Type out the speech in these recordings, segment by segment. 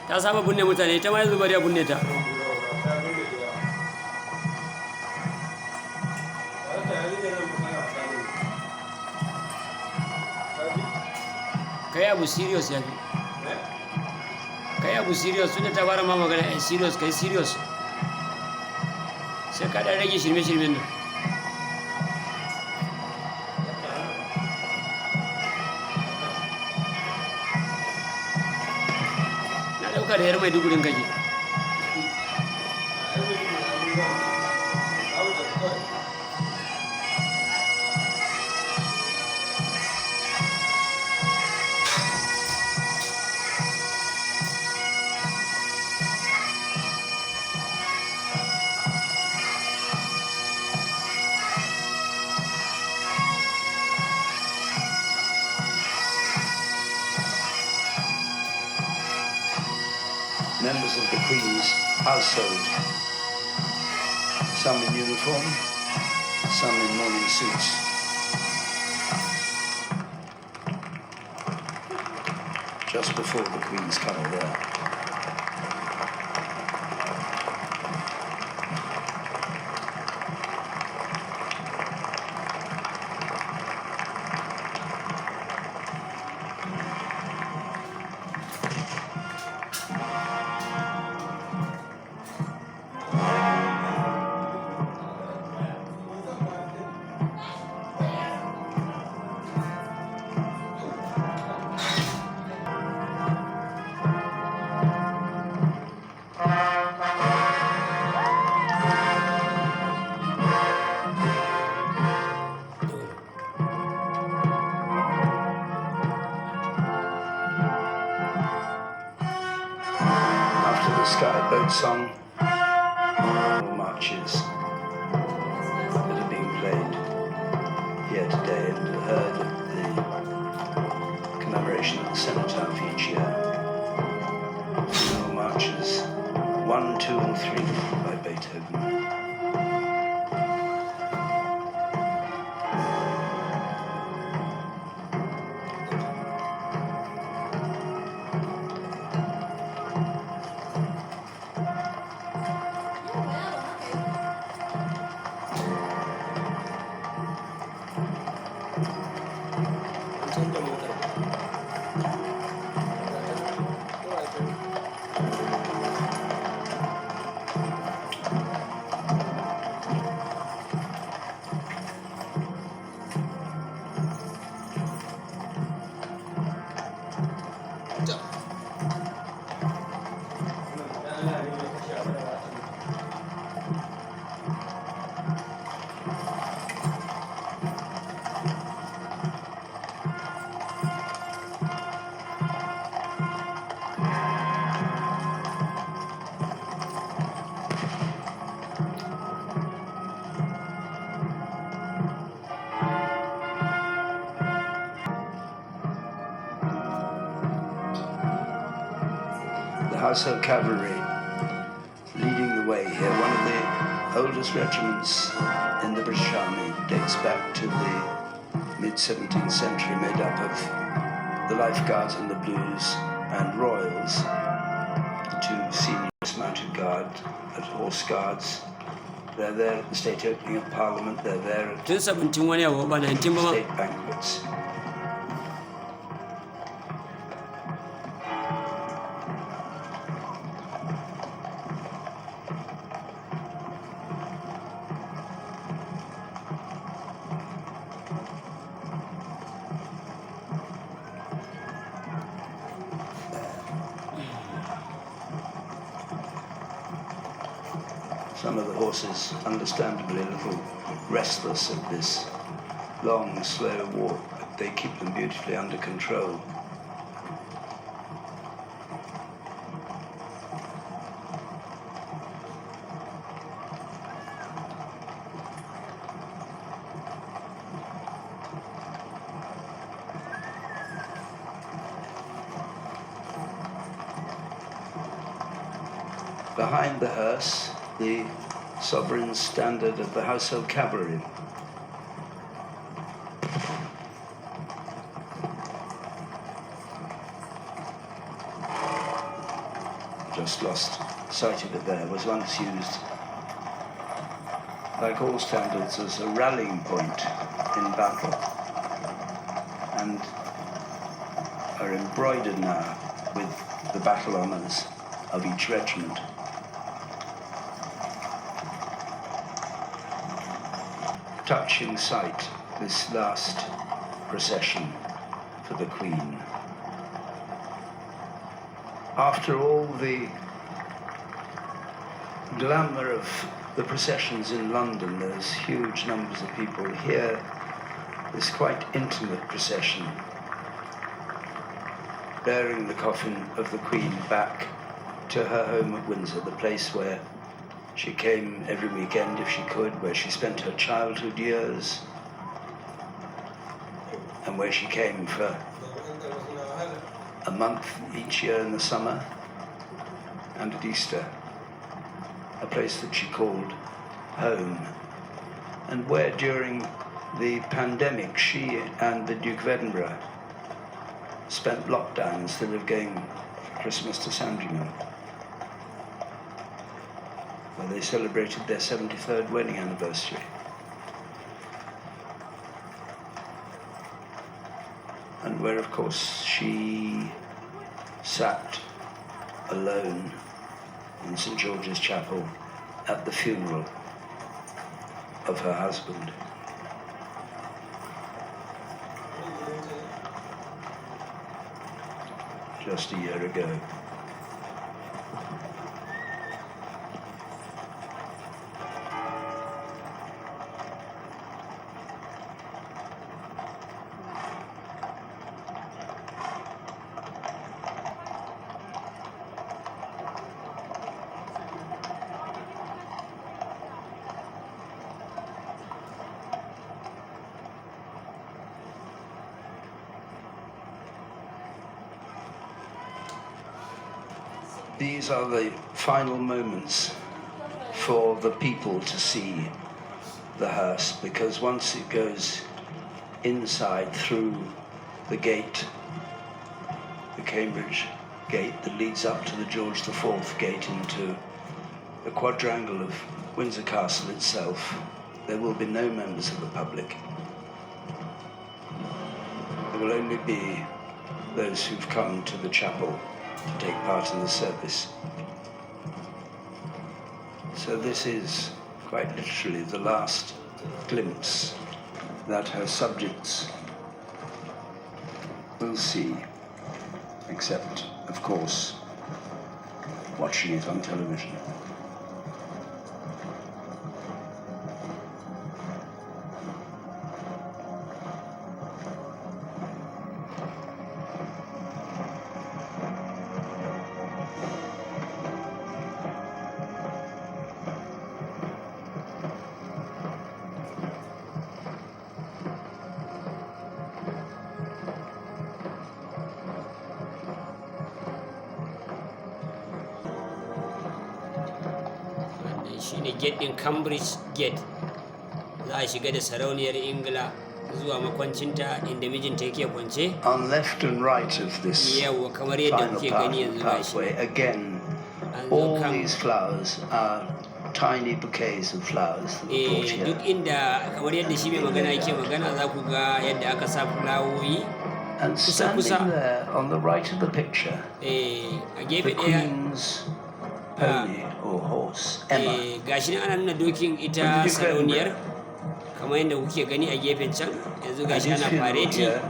ta saba binne mutane ita ma yanzu bari a binne ta. Kai abu serious ya fi. Kai abu serious tunda ta fara ma magana ai serious kai serious. Sai ka dan rage shirme-shirmen nan. Na ɗauka da yar Maidugurin kake. Members of the Queen's household, some in uniform, some in morning suits. Just before the Queen's coming there. After the Sky Boat Song, marches that are being played here today and heard at the commemoration of the Cenotaph each year. Funeral marches 1, 2, and 3 by Beethoven. The Household Cavalry leading the way here, one of the oldest regiments in the British Army, dates back to the mid-17th century, made up of the Life Guards and the Blues and Royals, two senior mounted guard and horse guards. They're there at the state opening of Parliament, they're there at Tun 17 wani abu ba 19 ba ma. state banquets. Some of the horses, understandably, a little restless at this long, slow walk, but they keep them beautifully under control. Behind the hearse, the sovereign standard of the Household Cavalry. just lost sight of it there, was once used, like all standards, as a rallying point in battle, and are embroidered now with the battle honours of each regiment. Touching sight, this last procession for the Queen. After all the glamour of the processions in London, there's huge numbers of people here. This quite intimate procession bearing the coffin of the Queen back to her home at Windsor, the place where she came every weekend if she could, where she spent her childhood years, and where she came for a month each year in the summer and at Easter, a place that she called home, and where during the pandemic she and the Duke of Edinburgh spent lockdown instead of going for Christmas to Sandringham, where they celebrated their 73rd wedding anniversary. And where, of course, she sat alone in St. George's Chapel at the funeral of her husband. Just a year ago. These are the final moments for the people to see the hearse, because once it goes inside through the gate, the Cambridge gate that leads up to the George IV gate into the quadrangle of Windsor Castle itself, there will be no members of the public. There will only be those who've come to the chapel to take part in the service. So this is quite literally the last glimpse that her subjects will see, except, of course, watching it on television. Shine gate din Cambridge Gate. Za a shiga da sarauniyar Ingila zuwa makwancinta inda mijinta yake kwance. On left and right of this Yawa kamar yadda kuke gani yanzu ba shi. pathway, again, all these flowers are tiny bouquets of flowers that were brought here. Duk inda kamar yadda shi mai magana yake magana za ku ga yadda aka sa fulawoyi. And standing there on the right of the picture, A the gefe ɗaya Queen's pony or horse, Emma. gashi nan ana nuna dokin ita sarauniyar kamar yadda kuke gani a gefen can yanzu And gashi his ana funeral fareti. here,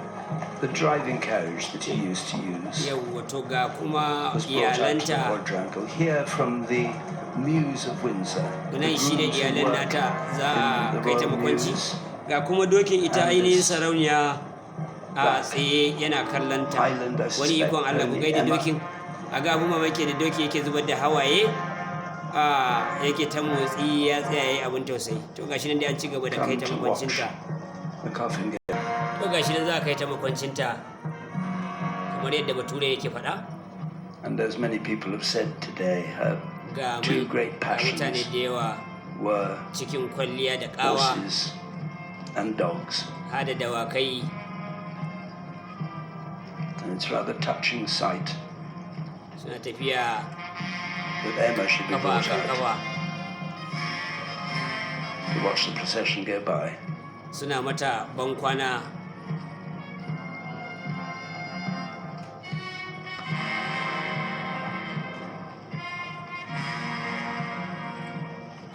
the driving carriage that he used to use, Yawwa to ga kuma was brought out to the iyalanta quadrangle here from the Mews of Windsor. The nan shi da grooms who iyalan work nata za in a the kai ta Royal makwanci Mews, ga kuma dokin ita And ainihin this sarauniya a black tsaye yana kallon ta Highland, I wani suspect, ikon Allah ku pony, gaida Emma. dokin a ga abun mamaki da doki yake zubar da hawaye yake ta motsi ya tsaya yayi abin tausayi to gashi nan dai an ci gaba da kai come ta to watch makwancinta the coffin get. to gashi nan za a kai ta makwancinta kamar yadda bature yake faɗa And as many people have said today, her ga two great ga mutane passions da yawa were cikin kwalliya da ƙawa horses and dogs. hada dawakai And it's a rather touching sight suna tafiya With Emma should be kafa brought akan out kafa, to watch the procession go by. suna mata bankwana.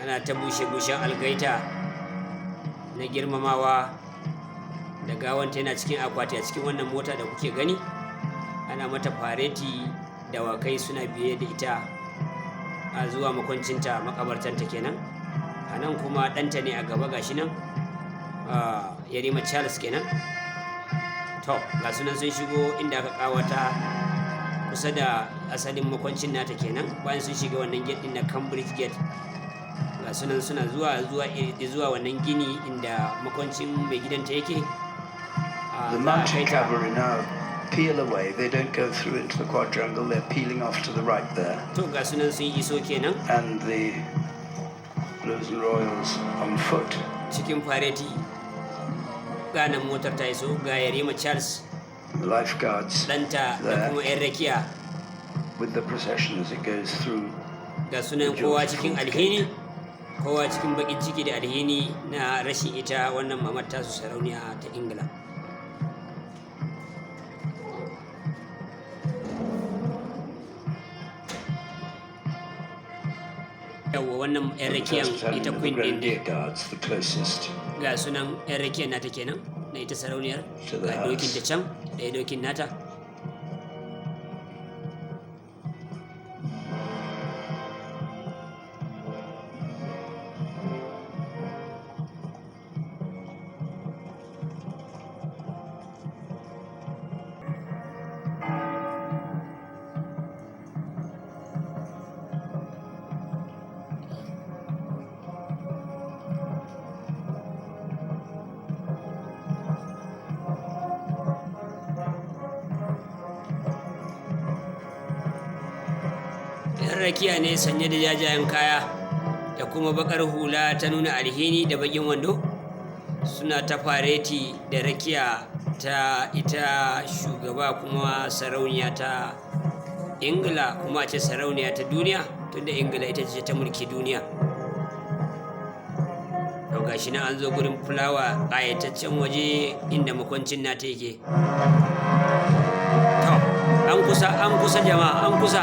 Ana ta bushe-bushen algaita na girmamawa da gawanta yana cikin akwati a cikin wannan mota da kuke gani. Ana mata fareti, dawakai suna biye da ita a zuwa makwancinta, makabartanta kenan. A nan kuma ɗanta ne a gaba gashi nan, yarima Charles kenan. To ga sunan sun shigo inda aka kawata kusa da asalin makwancin nata kenan. Bayan sun shiga wannan gate din na Cambridge Gate, ga sunan suna zuwa wannan gini inda makwancin mai gidanta yake. The mounted cavalry now peel away. They don't go through into the quadrangle. They're peeling off to the right there. To ga sunan sun iso kenan. And the Blues and Royals on foot. Cikin fareti, ganan motar ta iso, ga yarima Charles, The lifeguards ɗanta da kuma 'yan rakiya. with the procession as it goes through. Ga sunan kowa cikin alhini, kowa cikin bakin ciki da alhini na rashin ita wannan mamar tasu sarauniya ta Ingila. Yawwa wannan 'yan rakiyan ita queen din ne. Guards, the closest. Ga sunan 'yan rakiyan nata kenan na ita sarauniyar. Ga dokin ta can da ya dokin nata. Yan rakiya ne sanye da jajayen kaya da kuma bakar hula ta nuna alhini da bakin wando, suna ta fareti da rakiya ta ita shugaba kuma sarauniya ta Ingila, kuma a ce sarauniya ta duniya, tunda Ingila ita ce ta mulki duniya. To gashi nan an zo gurin fulawa ƙayataccen waje inda makwancin nata yake. To an kusa jama'a, an kusa.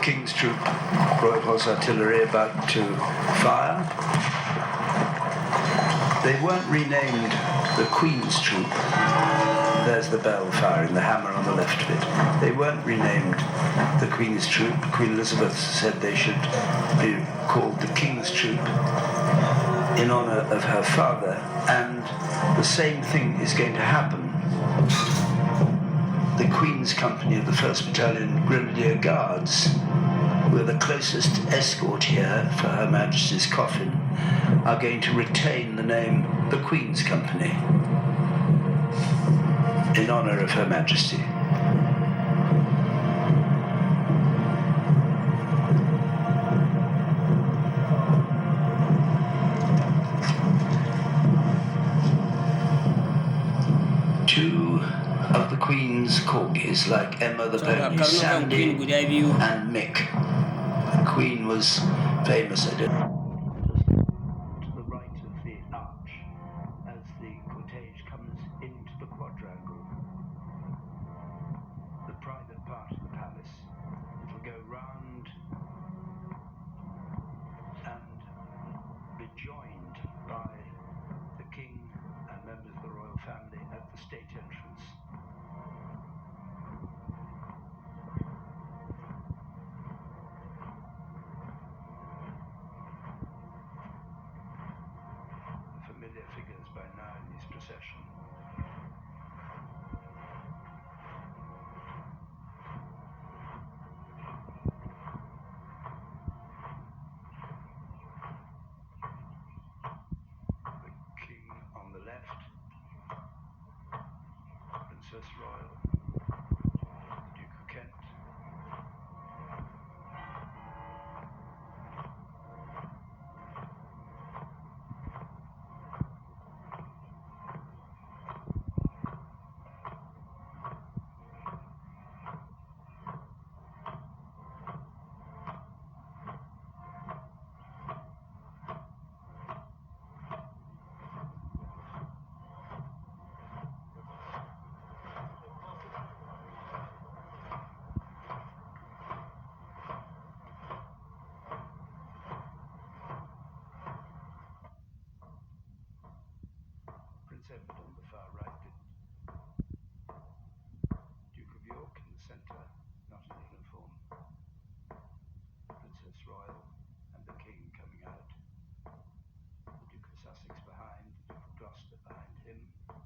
King's Troop, Royal Horse Artillery, about to fire. They weren't renamed the Queen's Troop. There's the bell firing, the hammer on the left of it. They weren't renamed the Queen's Troop. Queen Elizabeth said they should be called the King's Troop in honour of her father, and the same thing is going to happen. The Queen's Company of the 1st Battalion Grenadier Guards, who are the closest escort here for Her Majesty's coffin, are going to retain the name the Queen's Company in honour of Her Majesty. Two of the Queen's corgis, like Emma the pony, Sandy and Mick. The Queen was famous at it. To the right of the arch, as the cortege comes into the quadrangle, the private part of the palace, it'll go round and be joined by the King and members of the royal family at the state entrance. Familiar figures by now in this procession. The King on the left, Princess Royal, Duke of Kent, Prince Edward on the far right, Duke of York in the centre, not in uniform, Princess Royal and the King coming out, the Duke of Sussex behind, the Duke of Gloucester behind him, and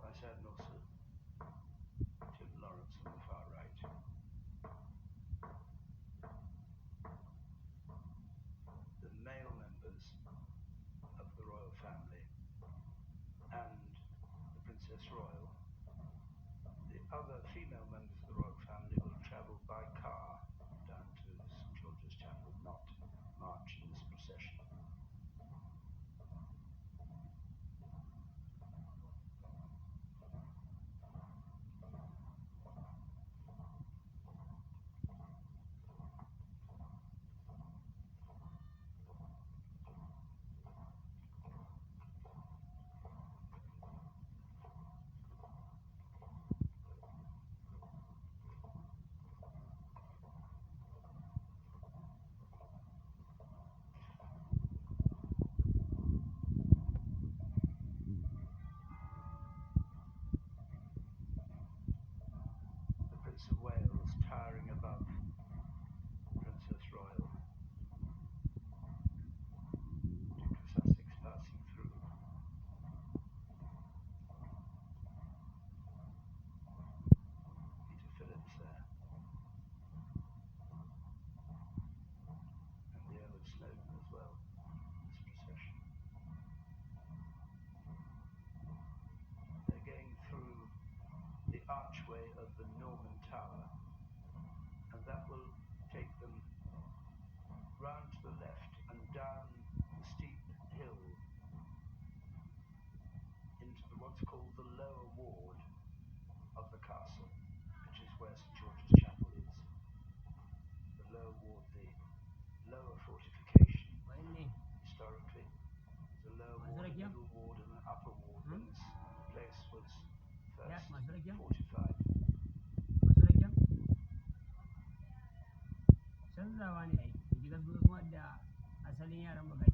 Vice Admiral Sir Tim Lawrence on the far right. The male members of the royal family and the Princess Royal. The other female members of the royal family will travel by car down to St George's Chapel, not march in this procession. Prince of Wales towering above Princess Royal. Duke of Sussex passing through. Peter Phillips there. And the Earl of Snowdon as well in this procession. They're going through the archway of the Norman Tower, and that will take them round to the left and down the steep hill into what's called the lower ward of the castle, which is where St George's Chapel is. The lower ward, the lower fortification, historically, there's a lower ward, a middle ward and an upper ward when this masu rakiya 45. masu rakiya canzawa ne ai gidan su kuma da asalin yaran bagaji